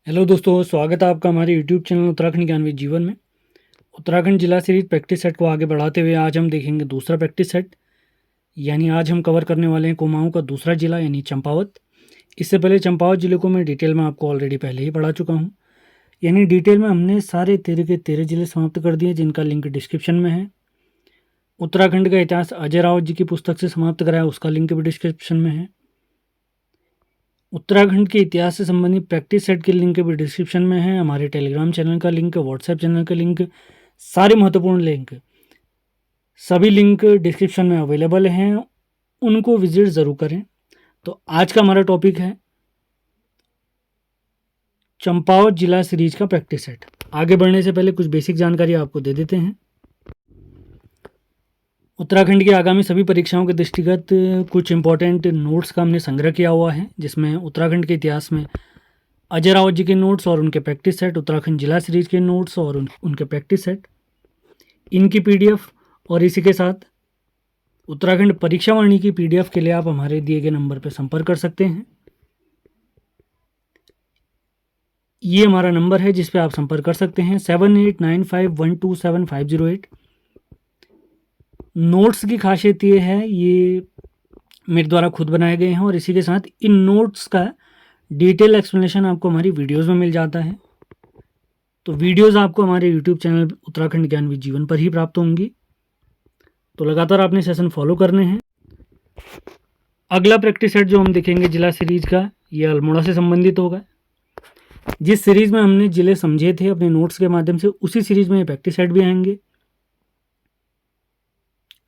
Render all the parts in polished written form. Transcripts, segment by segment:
Hello दोस्तों, स्वागत है आपका हमारे यूट्यूब चैनल उत्तराखंड ज्ञानविद जीवन में। उत्तराखंड जिला सीरीज प्रैक्टिस सेट को आगे बढ़ाते हुए आज हम देखेंगे दूसरा प्रैक्टिस सेट। यानी आज हम कवर करने वाले हैं कुमाऊं का दूसरा जिला यानी चंपावत। इससे पहले चंपावत जिले को मैं डिटेल में आपको ऑलरेडी पहले ही पढ़ा चुका हूं। यानी डिटेल में हमने सारे 13 के 13 जिले समाप्त कर दिए, जिनका लिंक डिस्क्रिप्शन में है। उत्तराखंड का इतिहास अजय रावत जी की पुस्तक से समाप्त कराया, उसका लिंक भी डिस्क्रिप्शन में है। उत्तराखंड के इतिहास से संबंधित प्रैक्टिस सेट के लिंक भी डिस्क्रिप्शन में है। हमारे टेलीग्राम चैनल का लिंक, व्हाट्सएप चैनल का लिंक, सारे महत्वपूर्ण लिंक, सभी लिंक डिस्क्रिप्शन में अवेलेबल हैं, उनको विजिट ज़रूर करें। तो आज का हमारा टॉपिक है चंपावत जिला सीरीज का प्रैक्टिस सेट। आगे बढ़ने से पहले कुछ बेसिक जानकारी आपको दे देते हैं। उत्तराखंड की आगामी सभी परीक्षाओं के दृष्टिगत कुछ इंपॉर्टेंट नोट्स का हमने संग्रह किया हुआ है, जिसमें उत्तराखंड के इतिहास में अजय रावत जी के नोट्स और उनके प्रैक्टिस सेट, उत्तराखंड जिला सीरीज के नोट्स और उनके प्रैक्टिस सेट, इनकी पीडीएफ, और इसी के साथ उत्तराखंड परीक्षा वाणी की पीडीएफ के लिए आप हमारे दिए गए नंबर पर संपर्क कर सकते हैं। ये हमारा नंबर है जिस पे आप संपर्क कर सकते हैं, 7895127508। नोट्स की खासियत ये है, ये मेरे द्वारा खुद बनाए गए हैं और इसी के साथ इन नोट्स का डिटेल एक्सप्लेनेशन आपको हमारी वीडियोस में मिल जाता है। तो वीडियोस आपको हमारे यूट्यूब चैनल उत्तराखंड ज्ञानविद जीवन पर ही प्राप्त होंगी। तो लगातार आपने सेशन फॉलो करने हैं। अगला प्रैक्टिस सेट जो हम देखेंगे जिला सीरीज का, ये अल्मोड़ा से संबंधित होगा। जिस सीरीज में हमने जिले समझे थे अपने नोट्स के माध्यम से, उसी सीरीज में ये प्रैक्टिस सेट भी आएंगे।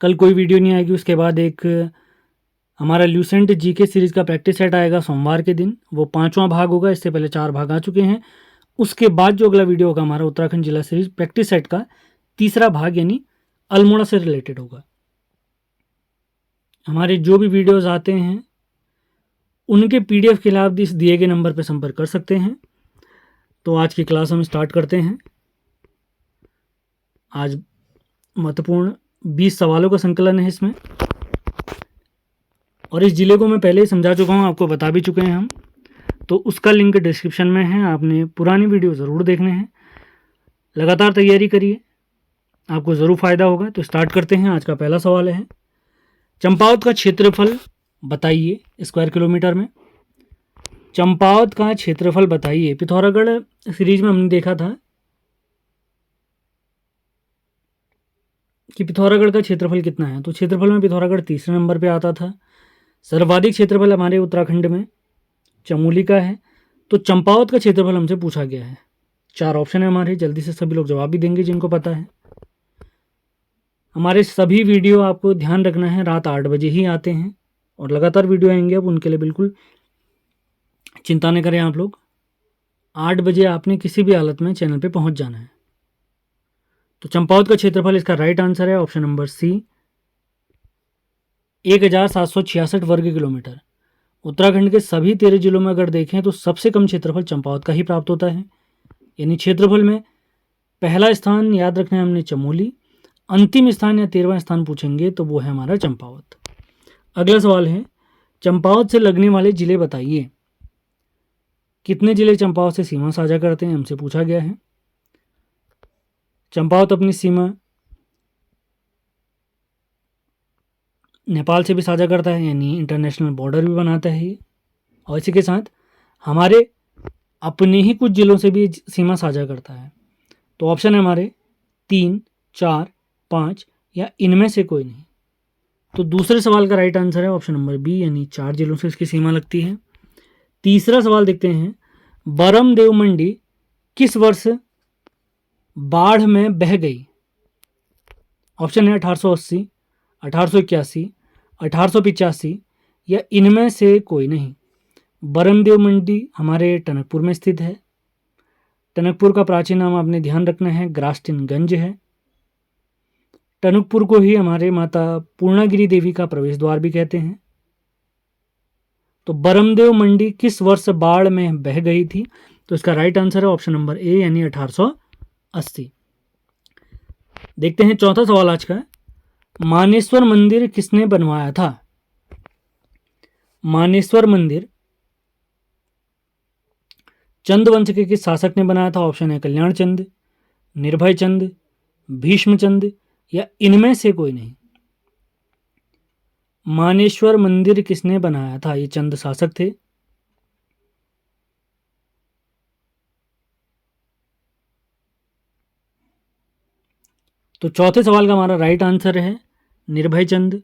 कल कोई वीडियो नहीं आएगी, उसके बाद एक हमारा ल्यूसेंट जीके सीरीज का प्रैक्टिस सेट आएगा सोमवार के दिन, वो 5वां भाग होगा। इससे पहले 4 भाग आ चुके हैं। उसके बाद जो अगला वीडियो होगा हमारा उत्तराखंड जिला सीरीज प्रैक्टिस सेट का तीसरा भाग यानी अल्मोड़ा से रिलेटेड होगा। हमारे जो भी वीडियोस आते हैं उनके पीडीएफ के लिए आप इस दिए गए नंबर पर संपर्क कर सकते हैं। तो आज की क्लास हम स्टार्ट करते हैं। आज महत्वपूर्ण 20 सवालों का संकलन है इसमें, और इस जिले को मैं पहले ही समझा चुका हूँ, आपको बता भी चुके हैं हम। तो उसका लिंक डिस्क्रिप्शन में है, आपने पुरानी वीडियो ज़रूर देखने हैं। लगातार तैयारी करिए, आपको ज़रूर फ़ायदा होगा। तो स्टार्ट करते हैं। आज का पहला सवाल है, चंपावत का क्षेत्रफल बताइए स्क्वायर किलोमीटर में। चंपावत का क्षेत्रफल बताइए। पिथौरागढ़ सीरीज में हमने देखा था कि पिथौरागढ़ का क्षेत्रफल कितना है, तो क्षेत्रफल में पिथौरागढ़ तीसरे नंबर पे आता था। सर्वाधिक क्षेत्रफल हमारे उत्तराखंड में चमोली का है। तो चंपावत का क्षेत्रफल हमसे पूछा गया है। 4 ऑप्शन है हमारे, जल्दी से सभी लोग जवाब भी देंगे जिनको पता है। हमारे सभी वीडियो आपको ध्यान रखना है रात 8 बजे ही आते हैं, और लगातार वीडियो आएंगे अब, उनके लिए बिल्कुल चिंता न करें आप लोग। 8 बजे आपने किसी भी हालत में चैनल पे पहुंच जाना है। तो चंपावत का क्षेत्रफल, इसका राइट आंसर है ऑप्शन नंबर सी, 1766 वर्ग किलोमीटर। उत्तराखंड के सभी 13 जिलों में अगर देखें तो सबसे कम क्षेत्रफल चंपावत का ही प्राप्त होता है। यानी क्षेत्रफल में पहला स्थान याद रखना है हमने चमोली, अंतिम स्थान या 13वां स्थान पूछेंगे तो वो है हमारा चंपावत। अगला सवाल है, चंपावत से लगने वाले जिले बताइए। कितने जिले चंपावत से सीमा साझा करते हैं, हमसे पूछा गया है। चंपावत अपनी सीमा नेपाल से भी साझा करता है, यानी इंटरनेशनल बॉर्डर भी बनाता है ये। और इसी के साथ हमारे अपने ही कुछ जिलों से भी सीमा साझा करता है। तो ऑप्शन है हमारे 3, 4, 5 या इनमें से कोई नहीं। तो दूसरे सवाल का राइट आंसर है ऑप्शन नंबर बी, यानी 4 जिलों से इसकी सीमा लगती है। तीसरा सवाल देखते हैं, बरमदेव मंडी किस वर्ष बाढ़ में बह गई। ऑप्शन है 1880, 1881, 1885 या इनमें से कोई नहीं। बरमदेव मंडी हमारे टनकपुर में स्थित है। टनकपुर का प्राचीन नाम आपने ध्यान रखना है ग्रास्टिनगंज है। टनकपुर को ही हमारे माता पूर्णागिरी देवी का प्रवेश द्वार भी कहते हैं। तो बरमदेव मंडी किस वर्ष बाढ़ में बह गई थी, तो इसका राइट आंसर है ऑप्शन नंबर ए, यानी 1880। देखते हैं चौथा सवाल आज का, मानेश्वर मंदिर किसने बनवाया था। मानेश्वर मंदिर चंद वंश के किस शासक ने बनाया था? ऑप्शन है कल्याण चंद, निर्भय चंद, भीष्मचंद या इनमें से कोई नहीं। मानेश्वर मंदिर किसने बनाया था? ये चंद शासक थे। तो चौथे सवाल का हमारा राइट आंसर है निर्भय चंद।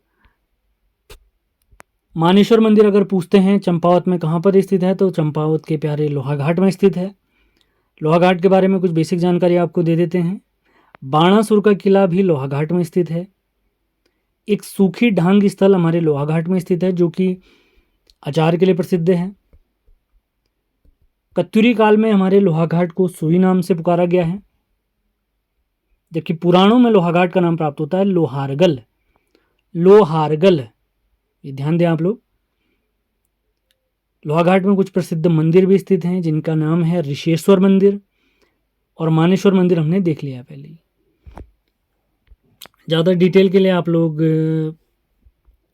मानेश्वर मंदिर अगर पूछते हैं चंपावत में कहाँ पर स्थित है, तो चंपावत के प्यारे लोहाघाट में स्थित है। लोहाघाट के बारे में कुछ बेसिक जानकारी आपको दे देते हैं। बाणासुर का किला भी लोहाघाट में स्थित है। एक सूखी ढांग स्थल हमारे लोहाघाट में स्थित है जो कि अचार के लिए प्रसिद्ध है। कत्यूरी काल में हमारे लोहाघाट को सुई नाम से पुकारा गया है, जबकि पुराणों में लोहाघाट का नाम प्राप्त होता है लोहारगल। लोहारगल, ये ध्यान दें आप लोग। लोहाघाट में कुछ प्रसिद्ध मंदिर भी स्थित हैं जिनका नाम है ऋषेश्वर मंदिर और मानेश्वर मंदिर, हमने देख लिया पहले ही। ज़्यादा डिटेल के लिए आप लोग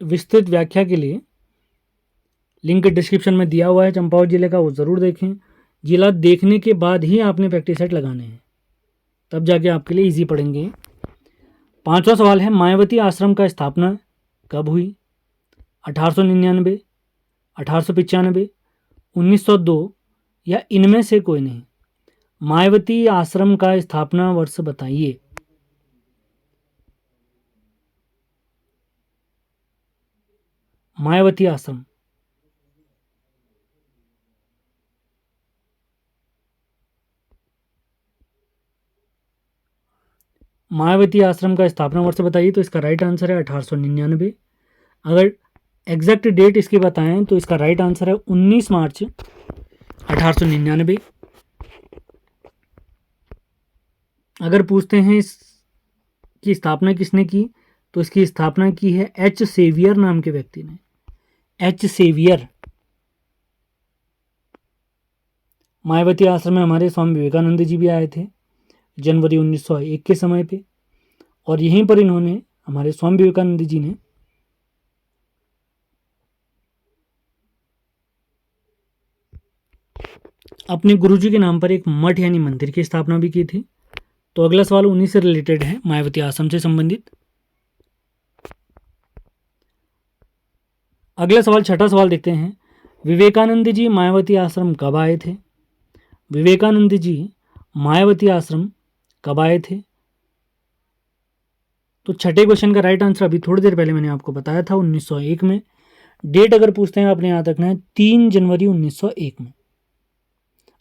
विस्तृत व्याख्या के लिए लिंक डिस्क्रिप्शन में दिया हुआ है चंपावत जिले का, वो ज़रूर देखें। जिला देखने के बाद ही आपने प्रैक्टिस सेट लगाने हैं, तब जाके आपके लिए इजी पड़ेंगे। पांचवा सवाल है मायावती आश्रम का स्थापना कब हुई? 1899, 1895, 1902 या इनमें से कोई नहीं। मायावती आश्रम का स्थापना वर्ष बताइए। मायावती आश्रम, मायावती आश्रम का स्थापना वर्ष बताइए। तो इसका राइट आंसर है 1899। अगर एग्जैक्ट डेट इसकी बताएं तो इसका राइट आंसर है 19 मार्च 1899। अगर पूछते हैं इसकी स्थापना किसने की, तो इसकी स्थापना की है एच सेवियर नाम के व्यक्ति ने। H saviour. मायावती आश्रम में हमारे स्वामी विवेकानंद जी भी आए थे जनवरी 1901 के समय पे, और यहीं पर इन्होंने, हमारे स्वामी विवेकानंद जी ने, अपने गुरुजी के नाम पर एक मठ यानी मंदिर की स्थापना भी की थी। तो अगला सवाल उन्हीं से रिलेटेड है, मायावती आश्रम से संबंधित। अगला सवाल, छठा सवाल देखते हैं। विवेकानंद जी मायावती आश्रम कब आए थे? विवेकानंद जी मायावती आश्रम कब आए थे? तो छठे क्वेश्चन का राइट आंसर अभी थोड़ी देर पहले मैंने आपको बताया था, 1901 में। डेट अगर पूछते हैं आपने याद रखना है 3 जनवरी 1901 में,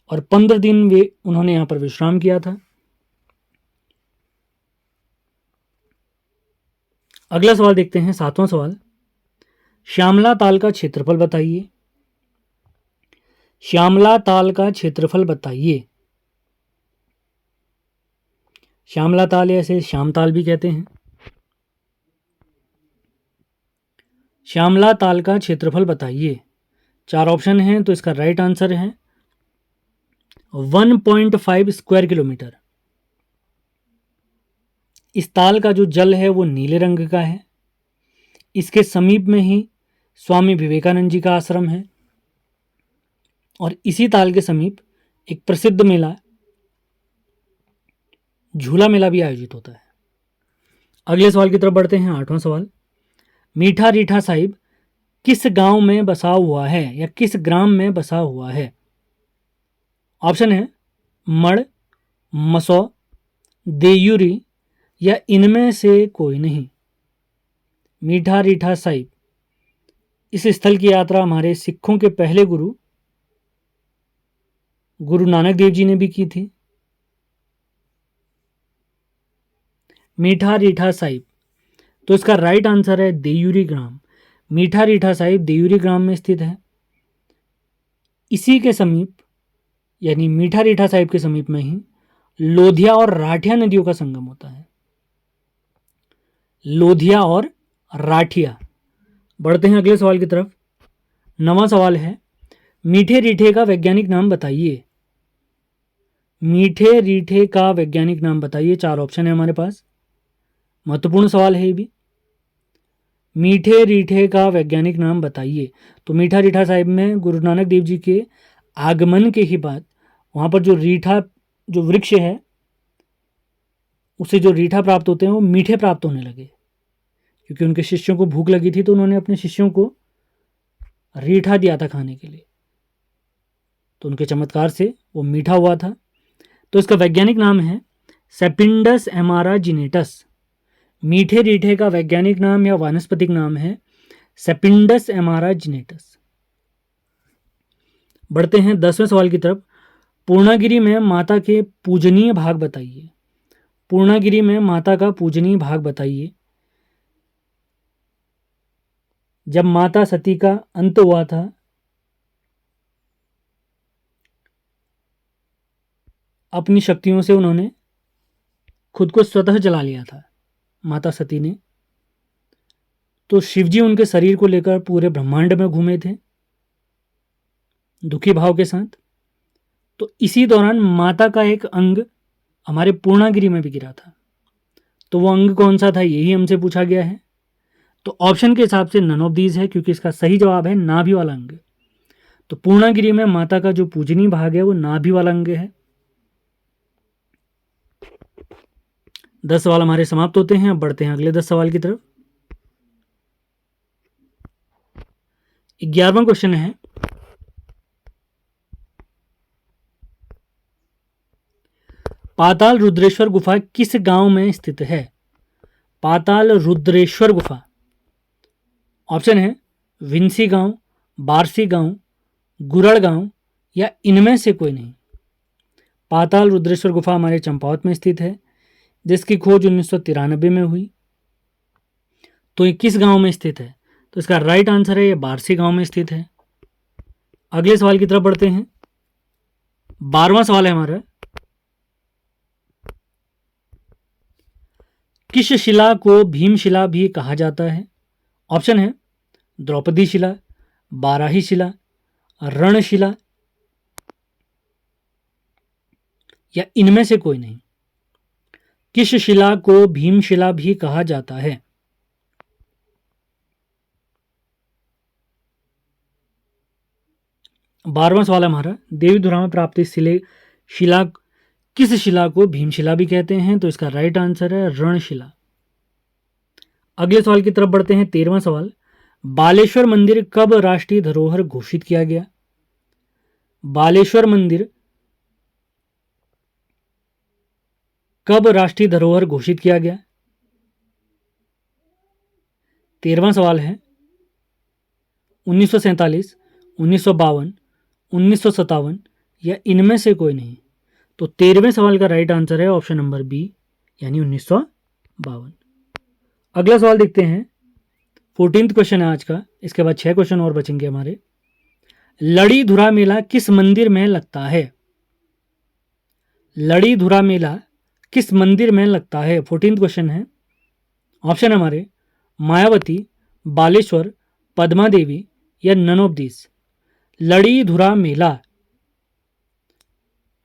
और 15 दिन वे उन्होंने यहाँ पर विश्राम किया था। अगला सवाल देखते हैं, सातवां सवाल। श्यामला ताल का क्षेत्रफल बताइए। श्यामला ताल का क्षेत्रफल बताइए। श्यामला ताल या इसे श्याम ताल भी कहते हैं। श्यामला ताल का क्षेत्रफल बताइए। 4 ऑप्शन हैं, तो इसका राइट आंसर है 1.5 स्क्वायर किलोमीटर। इस ताल का जो जल है वो नीले रंग का है। इसके समीप में ही स्वामी विवेकानंद जी का आश्रम है, और इसी ताल के समीप एक प्रसिद्ध मेला, झूला मेला भी आयोजित होता है। अगले सवाल की तरफ बढ़ते हैं, 8वां सवाल। मीठा रीठा साहिब किस गांव में बसा हुआ है या किस ग्राम में बसा हुआ है? ऑप्शन है मड़, मसौ, देयूरी या इनमें से कोई नहीं। मीठा रीठा साहिब, इस स्थल की यात्रा हमारे सिखों के पहले गुरु नानक देव जी ने भी की थी। मीठा रीठा साहिब, तो इसका राइट आंसर है देयूरी ग्राम। मीठा रीठा साहिब देयूरी ग्राम में स्थित है। इसी के समीप, यानी मीठा रीठा साहिब के समीप में ही लोधिया और राठिया नदियों का संगम होता है। लोधिया और राठिया। बढ़ते हैं अगले सवाल की तरफ। 9वां सवाल है, मीठे रीठे का वैज्ञानिक नाम बताइए। मीठे रीठे का वैज्ञानिक नाम बताइए। 4 ऑप्शन है हमारे पास, महत्वपूर्ण सवाल है ये भी। मीठे रीठे का वैज्ञानिक नाम बताइए। तो मीठा रीठा साहिब में गुरु नानक देव जी के आगमन के ही बाद वहाँ पर जो रीठा जो वृक्ष है उसे जो रीठा प्राप्त होते हैं वो मीठे प्राप्त होने लगे, क्योंकि उनके शिष्यों को भूख लगी थी तो उन्होंने अपने शिष्यों को रीठा दिया था खाने के लिए, तो उनके चमत्कार से वो मीठा हुआ था। तो इसका वैज्ञानिक नाम है सेपिंडस एमाराजिनेटस। मीठे रीठे का वैज्ञानिक नाम या वानस्पतिक नाम है सेपिंडस एमाराजिनेटस। बढ़ते हैं 10वें सवाल की तरफ। पूर्णागिरि में माता के पूजनीय भाग बताइए। पूर्णागिरि में माता का पूजनीय भाग बताइए। जब माता सती का अंत हुआ था अपनी शक्तियों से उन्होंने खुद को स्वतः जला लिया था माता सती ने, तो शिवजी उनके शरीर को लेकर पूरे ब्रह्मांड में घूमे थे दुखी भाव के साथ। तो इसी दौरान माता का एक अंग हमारे पूर्णागिरि में भी गिरा था, तो वो अंग कौन सा था यही हमसे पूछा गया है। तो ऑप्शन के हिसाब से नन ऑफ दीज है, क्योंकि इसका सही जवाब है नाभि वाला अंग। तो पूर्णागिरि में माता का जो पूजनीय भाग है वो नाभि वाला अंग है। 10 सवाल हमारे समाप्त होते हैं। अब बढ़ते हैं अगले 10 सवाल की तरफ। 11वां क्वेश्चन है, पाताल रुद्रेश्वर गुफा किस गांव में स्थित है। पाताल रुद्रेश्वर गुफा। ऑप्शन है विंसी गांव, बारसी गांव, गुरड़ गांव या इनमें से कोई नहीं। पाताल रुद्रेश्वर गुफा हमारे चंपावत में स्थित है, जिसकी खोज 1993 में हुई। तो ये किस गांव में स्थित है, तो इसका राइट आंसर है ये बारसी गांव में स्थित है। अगले सवाल की तरफ बढ़ते हैं। 12वां सवाल है हमारा, किस शिला को भीमशिला भी कहा जाता है। ऑप्शन है द्रौपदी शिला, बाराही शिला, रणशिला या इनमें से कोई नहीं। किस शिला को भीमशिला भी कहा जाता है। बारहवां सवाल है हमारा, देवीधुरा में प्राप्त शिला किस शिला को भीमशिला भी कहते हैं, तो इसका राइट आंसर है रणशिला। अगले सवाल की तरफ बढ़ते हैं। 13वां सवाल, बालेश्वर मंदिर कब राष्ट्रीय धरोहर घोषित किया गया। बालेश्वर मंदिर कब राष्ट्रीय धरोहर घोषित किया गया। 13वां सवाल है 1947, 1952, 1957 या इनमें से कोई नहीं। तो 13वें सवाल का राइट आंसर है ऑप्शन नंबर बी, यानी 1952। अगला सवाल देखते हैं। 14th क्वेश्चन है आज का। इसके बाद 6 क्वेश्चन और बचेंगे हमारे। लड़ीधुरा मेला किस मंदिर में लगता है। लड़ीधुरा मेला किस मंदिर में लगता है। 14th क्वेश्चन है। ऑप्शन हमारे मायावती, बालेश्वर, पद्मा देवी या नन ऑफ दिस। लड़ीधुरा मेला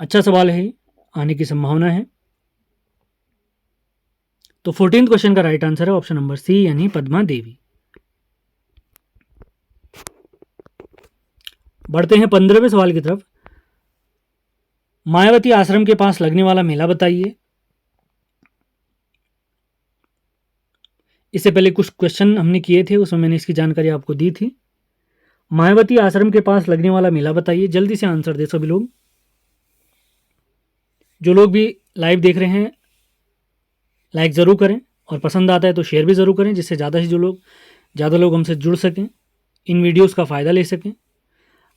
अच्छा सवाल है, आने की संभावना है। तो 14th क्वेश्चन का राइट आंसर है ऑप्शन नंबर सी, यानी पद्मा देवी। बढ़ते हैं 15वें सवाल की तरफ। मायावती आश्रम के पास लगने वाला मेला बताइए। इससे पहले कुछ क्वेश्चन हमने किए थे, उसमें मैंने इसकी जानकारी आपको दी थी। मायावती आश्रम के पास लगने वाला मेला बताइए। जल्दी से आंसर दे सभी लोग। जो लोग भी लाइव देख रहे हैं लाइक ज़रूर करें, और पसंद आता है तो शेयर भी ज़रूर करें, जिससे ज़्यादा से ज़्यादा लोग हमसे जुड़ सकें, इन वीडियोस का फ़ायदा ले सकें।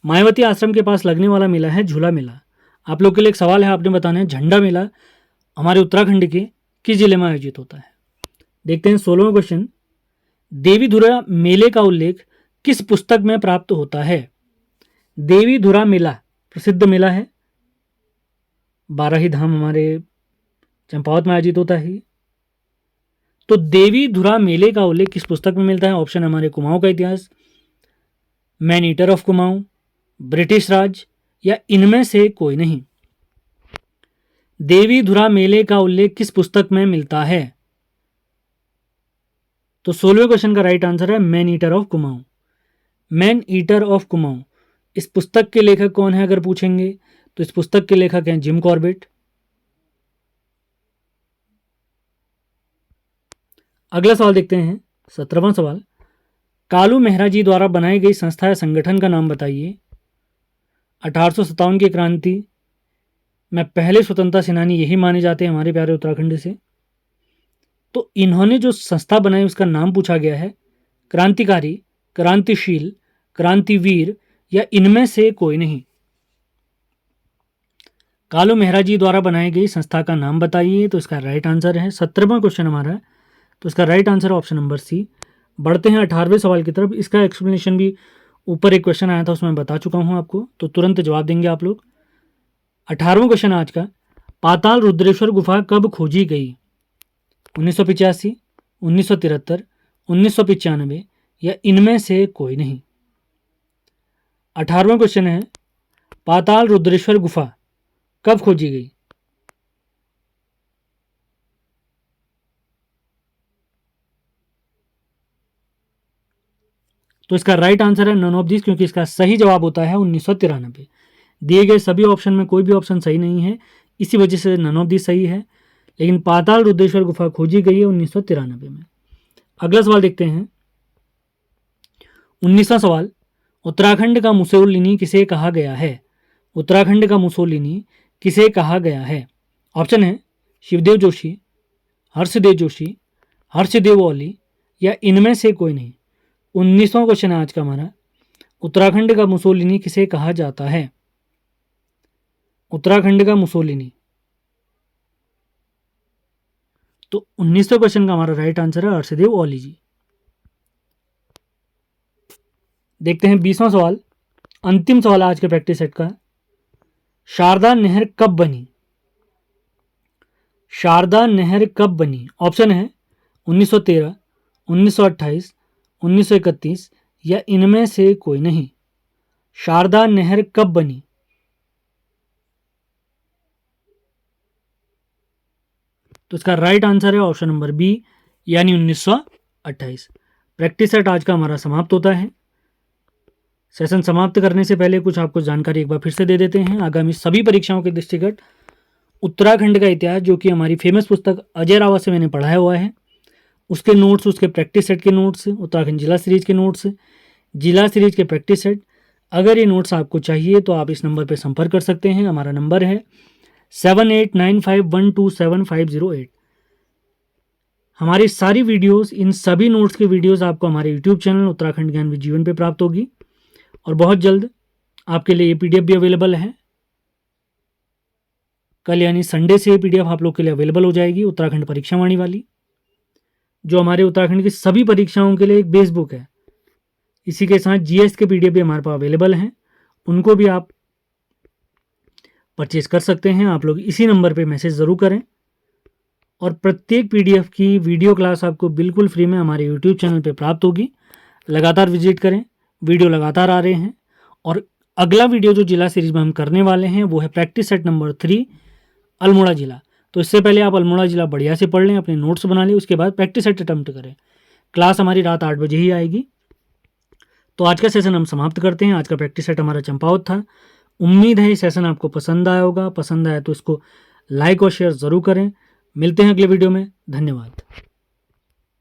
मायावती आश्रम के पास लगने वाला मेला है झूला मेला। आप लोग के लिए एक सवाल है, आपने बताना है झंडा मेला हमारे उत्तराखंड के किस जिले में आयोजित होता है। देखते हैं 16वां क्वेश्चन। देवीधुरा मेले का उल्लेख किस पुस्तक में प्राप्त होता है। देवीधुरा मेला प्रसिद्ध मेला है, बाराही धाम हमारे चंपावत में आयोजित होता है। तो देवीधुरा मेले का उल्लेख किस पुस्तक में मिलता है। ऑप्शन हमारे कुमाऊं का इतिहास, man eater of Kumaon, British Raj या इनमें से कोई नहीं। देवीधुरा मेले का उल्लेख किस पुस्तक में मिलता है। तो 16वें क्वेश्चन का राइट आंसर है man eater of Kumaon. Man eater of Kumaon इस पुस्तक के लेखक कौन है अगर पूछेंगे तो इस पुस्तक के लेखक हैं जिम कॉर्बेट। अगला सवाल देखते हैं, 17वां सवाल। कालू मेहरा जी द्वारा बनाई गई संस्था या संगठन का नाम बताइए। 1857 की क्रांति में पहले स्वतंत्रता सेनानी यही माने जाते हैं हमारे प्यारे उत्तराखंड से। तो इन्होंने जो संस्था बनाई उसका नाम पूछा गया है क्रांतिकारी, क्रांतिशील, क्रांतिवीर या इनमें से कोई नहीं। कालू मेहरा जी द्वारा बनाई गई संस्था का नाम बताइए। तो इसका राइट आंसर है 17वां क्वेश्चन हमारा है, तो इसका राइट आंसर है ऑप्शन नंबर सी। बढ़ते हैं 18वें सवाल की तरफ। इसका एक्सप्लेनेशन भी ऊपर एक क्वेश्चन आया था उसमें बता चुका हूं आपको, तो तुरंत जवाब देंगे आप लोग। 18वां क्वेश्चन आज का, पाताल रुद्रेश्वर गुफा कब खोजी गई? 1985, 1973, 1995 या इनमें से कोई नहीं। 18वां क्वेश्चन है, पाताल रुद्रेश्वर गुफा कब खोजी गई? तो इसका राइट आंसर है नन ऑफ दिस, क्योंकि इसका सही जवाब होता है 1993। दिए गए सभी ऑप्शन में कोई भी ऑप्शन सही नहीं है, इसी वजह से नन ऑफ दिस सही है, लेकिन पाताल रुद्रेश्वर गुफा खोजी गई है 1993 में। अगला सवाल देखते हैं, 19वां सवाल। उत्तराखंड का मुसोलिनी किसे कहा गया है? उत्तराखंड का मुसोलिनी किसे कहा गया है? ऑप्शन है शिवदेव जोशी, हर्षदेव जोशी, हर्षदेव ओली या इनमें से कोई नहीं। 19वां क्वेश्चन है आज का हमारा, उत्तराखंड का मुसोलिनी किसे कहा जाता है? उत्तराखंड का मुसोलिनी। तो 19वें क्वेश्चन का हमारा राइट आंसर है हर्षदेव ओली जी। देखते हैं 20वां सवाल, अंतिम सवाल आज के प्रैक्टिस सेट का। शारदा नहर कब बनी? शारदा नहर कब बनी? ऑप्शन है 1913, 1928, 1931 या इनमें से कोई नहीं। शारदा नहर कब बनी? तो इसका राइट आंसर है ऑप्शन नंबर बी, यानी 1928। प्रैक्टिस सेट आज का हमारा समाप्त होता है। सेशन समाप्त करने से पहले कुछ आपको जानकारी एक बार फिर से दे देते हैं। आगामी सभी परीक्षाओं के दृष्टिगत उत्तराखंड का इतिहास, जो कि हमारी फेमस पुस्तक अजय रावत से मैंने पढ़ाया हुआ है, उसके नोट्स, उसके प्रैक्टिस सेट के नोट्स, उत्तराखंड जिला सीरीज के नोट्स, जिला सीरीज के प्रैक्टिस सेट, अगर ये नोट्स आपको चाहिए तो आप इस नंबर पर संपर्क कर सकते हैं। हमारा नंबर है 7895127508। हमारी सारी वीडियोस, इन सभी नोट्स की वीडियोस आपको हमारे यूट्यूब चैनल उत्तराखंड ज्ञान विद जीवन पे प्राप्त होगी, और बहुत जल्द आपके लिए ये पीडीएफ भी अवेलेबल है। कल यानी संडे से ये पीडीएफ आप लोग के लिए अवेलेबल हो जाएगी, उत्तराखंड परीक्षा वाणी वाली, जो हमारे उत्तराखंड की सभी परीक्षाओं के लिए एक बेस बुक है। इसी के साथ जीएस के पीडीएफ भी हमारे पास अवेलेबल हैं, उनको भी आप परचेज कर सकते हैं। आप लोग इसी नंबर पे मैसेज ज़रूर करें, और प्रत्येक पीडीएफ की वीडियो क्लास आपको बिल्कुल फ्री में हमारे यूट्यूब चैनल पे प्राप्त होगी। लगातार विजिट करें, वीडियो लगातार आ रहे हैं। और अगला वीडियो जो जिला सीरीज में हम करने वाले हैं वो है प्रैक्टिस सेट नंबर 3 अल्मोड़ा जिला। तो इससे पहले आप अल्मोड़ा जिला बढ़िया से पढ़ लें, अपने नोट्स बना लें, उसके बाद प्रैक्टिस सेट अटैम्प्ट करें। क्लास हमारी रात 8 बजे ही आएगी। तो आज का सेशन हम समाप्त करते हैं। आज का प्रैक्टिस सेट हमारा चंपावत था। उम्मीद है ये सेशन आपको पसंद आया होगा। पसंद आया तो इसको लाइक और शेयर ज़रूर करें। मिलते हैं अगले वीडियो में। धन्यवाद।